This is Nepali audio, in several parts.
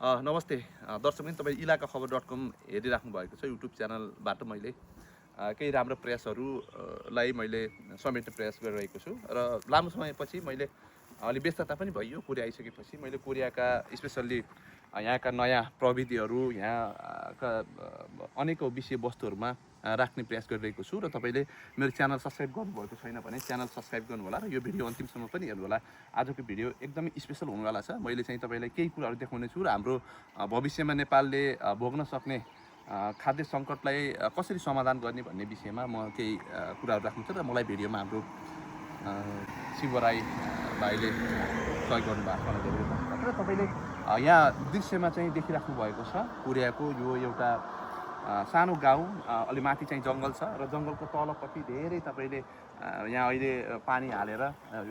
नमस्ते दर्शक पनि तपाईँ इलाकाखबर.com हेरिराख्नु भएको छ युट्युब च्यानलबाट मैले केही राम्रो प्रयासहरूलाई मैले समेट्ने प्रयास गरिरहेको छु र लामो समयपछि मैले अलि व्यस्तता पनि भइयो कोरिया आइसकेपछि मैले कोरियाका स्पेसल्ली यहाँका नयाँ प्रविधिहरू यहाँका अनेकौँ विषयवस्तुहरूमा राख्ने प्रयास गरिरहेको छु र तपाईँले मेरो च्यानल सब्सक्राइब गर्नुभएको छैन भने च्यानल सब्सक्राइब गर्नुहोला र यो भिडियो अन्तिमसम्म पनि हेर्नुहोला। आजको भिडियो एकदमै स्पेसल हुनेवाला छ। मैले चाहिँ तपाईँलाई केही कुराहरू देखाउने छु र हाम्रो भविष्यमा नेपालले भोग्न सक्ने खाद्य सङ्कटलाई कसरी समाधान गर्ने भन्ने विषयमा म केही कुराहरू राख्नु छ र मलाई भिडियोमा हाम्रो शिवराई भाइले सहयोग गर्नुभएको छ र तपाईँले यहाँ दृश्यमा चाहिँ देखिराख्नु भएको छ कोरियाको यो एउटा सानो गाउँ अलि माथि चाहिँ जङ्गल छ र जङ्गलको तलपट्टि धेरै तपाईँले यहाँ अहिले पानी हालेर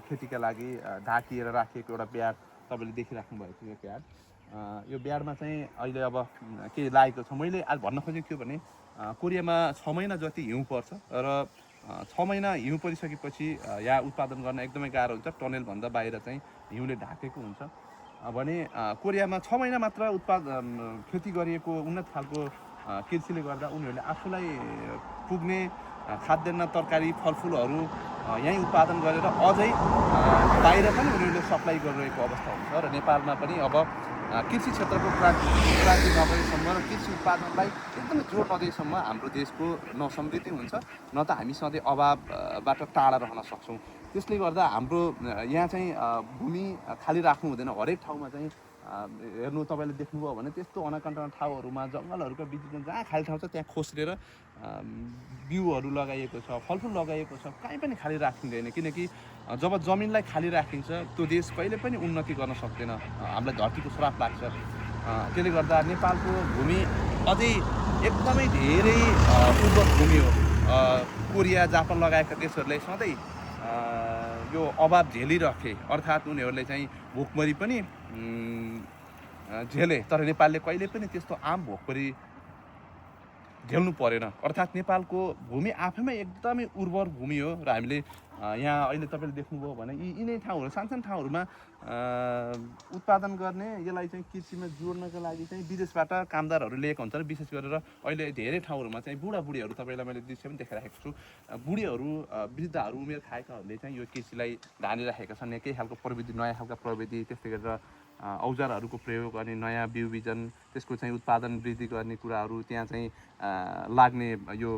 खेतीका लागि ढाकिएर राखिएको एउटा ब्याड तपाईँले देखिराख्नु भएको यो ब्याड यो ब्याडमा चाहिँ अहिले अब के लागेको छ मैले आज भन्न खोजेको थियो भने कोरियामा 6 महिना जति हिउँ पर्छ र 6 महिना हिउँ परिसकेपछि यहाँ उत्पादन गर्न एकदमै गाह्रो हुन्छ। टनेलभन्दा बाहिर चाहिँ हिउँले ढाकेको हुन्छ भने कोरियामा 6 महिना मात्र खेती गरिएको उन्नत खालको कृषिले गर्दा उनीहरूले आफूलाई पुग्ने खाद्यान्न तरकारी फलफुलहरू यहीँ उत्पादन गरेर अझै बाहिर पनि उनीहरूले सप्लाई गरिरहेको अवस्था हुन्छ र नेपालमा पनि अब कृषि क्षेत्रको क्रान्ति नभएसम्म र कृषि उत्पादनलाई एकदमै जोड नदिएसम्म हाम्रो देशको न समृद्धि हुन्छ न त हामी सधैँ अभावबाट टाढा रहन सक्छौँ। त्यसले गर्दा हाम्रो यहाँ चाहिँ भूमि खाली राख्नु हुँदैन। हरेक ठाउँमा चाहिँ हेर्नु तपाईँले देख्नुभयो भने त्यस्तो अनाकन्टा ठाउँहरूमा जङ्गलहरूको बिचमा जहाँ खाली ठाउँ छ त्यहाँ खोस्रेर बिउहरू लगाइएको छ, फलफुल लगाइएको छ, कहीँ पनि खाली राखिँदैन। किनकि जब जमिनलाई खाली राखिन्छ त्यो देश कहिले पनि उन्नति गर्न सक्दैन, हामीलाई धरतीको श्राप लाग्छ। त्यसले गर्दा नेपालको भूमि अझै एकदमै धेरै उर्वर भूमि हो। कोरिया जापान लगायतका देशहरूले सधैँ यो अभाव झेलिरहे, अर्थात् उनीहरूले चाहिँ भोकमरी पनि झेले, तर नेपालले कहिले पनि त्यस्तो आम भोकमरी झेल्नु परेन। अर्थात् नेपालको भूमि आफैमा एकदमै उर्वर भूमि हो र हामीले यहाँ अहिले तपाईँले देख्नुभयो भने यिनै ठाउँहरू सानसानो ठाउँहरूमा उत्पादन गर्ने यसलाई चाहिँ कृषिमा जोड्नका लागि चाहिँ विदेशबाट कामदारहरू लिएको हुन्छ र विशेष गरेर अहिले धेरै ठाउँहरूमा चाहिँ बुढाबुढीहरू तपाईँलाई मैले दृश्य पनि देखाइरहेको छु। बुढीहरू वृद्धहरू उमेर खाएकाहरूले चाहिँ यो कृषिलाई धानिराखेका छन्। केही खालको प्रविधि, नयाँ खालको प्रविधि, त्यस्तै गरेर औजारहरूको प्रयोग गर्ने नयाँ बिउ बिजन, त्यसको चाहिँ उत्पादन वृद्धि गर्ने कुराहरू, त्यहाँ चाहिँ लाग्ने यो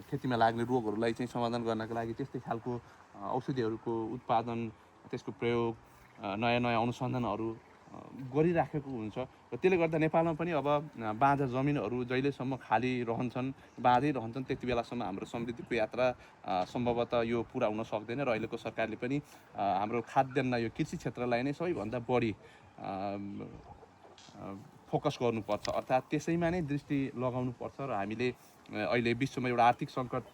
खेतीमा लाग्ने रोगहरूलाई चाहिँ समाधान गर्नका लागि त्यस्तै खालको औषधिहरूको उत्पादन, त्यसको प्रयोग, नयाँ नयाँ अनुसन्धानहरू गरिराखेको हुन्छ। र त्यसले गर्दा नेपालमा पनि अब बाँझा जमिनहरू जहिलेसम्म खाली रहन्छन्, बाँझै रहन्छन्, त्यति बेलासम्म हाम्रो समृद्धिको यात्रा सम्भवतः यो पुरा हुन सक्दैन र अहिलेको सरकारले पनि हाम्रो खाद्यान्न यो कृषि क्षेत्रलाई नै सबैभन्दा बढी फोकस गर्नुपर्छ, अर्थात् त्यसैमा नै दृष्टि लगाउनुपर्छ। र हामीले अहिले विश्वमा एउटा आर्थिक सङ्कट,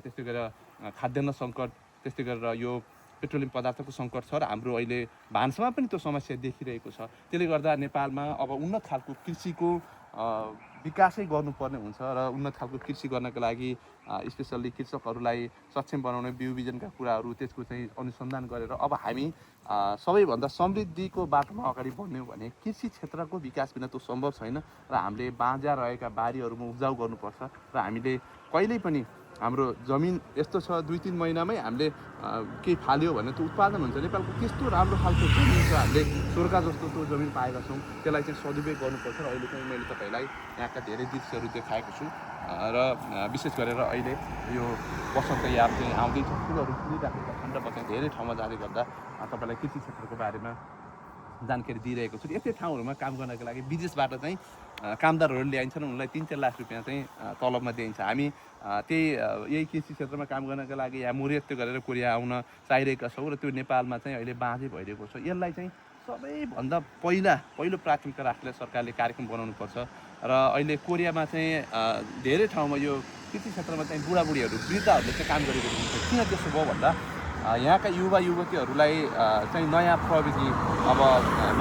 त्यस्तै गरेर खाद्यान्न सङ्कट, त्यस्तै गरेर यो पेट्रोलियम पदार्थको सङ्कट छ र हाम्रो अहिले भान्सामा पनि त्यो समस्या देखिरहेको छ। त्यसले गर्दा नेपालमा अब उन्नत खालको कृषिको विकासै गर्नुपर्ने हुन्छ र उन्नत खालको कृषि गर्नका लागि स्पेसल्ली कृषकहरूलाई सक्षम बनाउने बिउ बिजनका कुराहरू, त्यसको चाहिँ अनुसन्धान गरेर अब हामी सबैभन्दा समृद्धिको बाटोमा अगाडि बढ्ने हो भने कृषि क्षेत्रको विकास बिना त्यो सम्भव छैन र हामीले बाँझा रहेका बारीहरूमा उब्जाउ गर्नुपर्छ र हामीले कहिल्यै पनि हाम्रो जमिन यस्तो छ 2-3 महिनामै हामीले केही फाल्यो भने त्यो उत्पादन हुन्छ। नेपालको त्यस्तो राम्रो खालको जमिन छ, हामीले स्वर्ग जस्तो त्यो जमिन पाएका छौँ, त्यसलाई चाहिँ सदुपयोग गर्नुपर्छ। र अहिले चाहिँ मैले तपाईँलाई यहाँका धेरै दृश्यहरू देखाएको छु र विशेष गरेर अहिले यो वसन्त याम चाहिँ आउँदैछ, फुलहरू फुलिराखेका छन् र म चाहिँ धेरै ठाउँमा जाँदै गर्दा तपाईँलाई कृषि क्षेत्रको बारेमा जानकारी दिइरहेको छु। यस्तै ठाउँहरूमा काम गर्नको लागि विदेशबाट चाहिँ कामदारहरू ल्याइन्छन्, उनलाई 3-4 लाख रुपियाँ चाहिँ तलबमा दिइन्छ। हामी यही कृषि क्षेत्रमा काम गर्नका लागि यहाँ मुर्यत गरेर कोरिया आउन चाहिरहेका छौँ र त्यो नेपालमा चाहिँ अहिले बाँझै भइरहेको छ। यसलाई चाहिँ सबैभन्दा पहिलो प्राथमिकता राखेर सरकारले कार्यक्रम बनाउनुपर्छ र अहिले कोरियामा चाहिँ धेरै ठाउँमा यो कृषि क्षेत्रमा चाहिँ बुढाबुढीहरू, वृद्धहरूले चाहिँ काम गरिरहेको हुन्छ। किन त्यसो भयो भन्दा यहाँका युवा युवतीहरूलाई चाहिँ नयाँ प्रविधि अब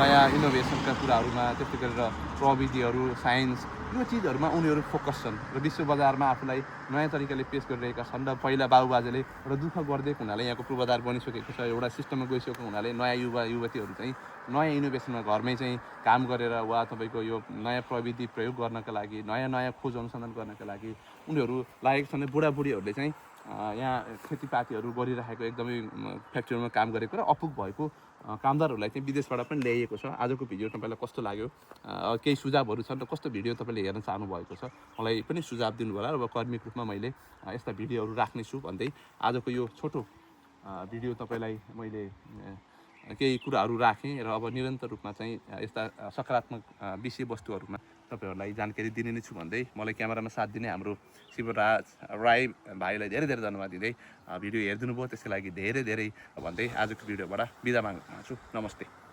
नयाँ इनोभेसनका कुराहरूमा त्यस्तै गरेर प्रविधिहरू साइन्स यो चिजहरूमा उनीहरू फोकस छन् र विश्व बजारमा आफूलाई नयाँ तरिकाले पेस गरिरहेका छन् र पहिला बाबुबाजेले एउटा दुःख गरिदिएको हुनाले यहाँको पूर्वाधार बनिसकेको छ एउटा सिस्टममा गइसकेको हुनाले नयाँ युवा युवतीहरू चाहिँ नयाँ इनोभेसनमा घरमै चाहिँ काम गरेर वा तपाईँको यो नयाँ प्रविधि प्रयोग गर्नका लागि नयाँ नयाँ खोज अनुसन्धान गर्नका लागि उनीहरू लागेको छन्। बुढाबुढीहरूले चाहिँ यहाँ खेतीपातीहरू गरिराखेको एकदमै फ्याक्ट्रीमा काम गरेको र अपुग भएको कामदारहरूलाई चाहिँ विदेशबाट पनि ल्याइएको छ। आजको भिडियो तपाईँलाई कस्तो लाग्यो, केही सुझावहरू छन् र कस्तो भिडियो तपाईँले हेर्न चाहनुभएको छ मलाई पनि सुझाव दिनु होला। र अब कर्मिक रूपमा मैले यस्ता भिडियोहरू राख्नेछु भन्दै आजको यो छोटो भिडियो तपाईँलाई मैले केही कुराहरू राखेँ र अब निरन्तर रूपमा चाहिँ यस्ता सकारात्मक विषयवस्तुहरूमा तपाईँहरूलाई जानकारी दिने नै छु भन्दै मलाई क्यामेरामा साथ दिने हाम्रो शिवराज राई भाइलाई धेरै धेरै धन्यवाद दिँदै भिडियो हेरिदिनु भयो त्यसको लागि धेरै धेरै भन्दै आजको भिडियोबाट बिदा माग्न चाहन्छु। नमस्ते।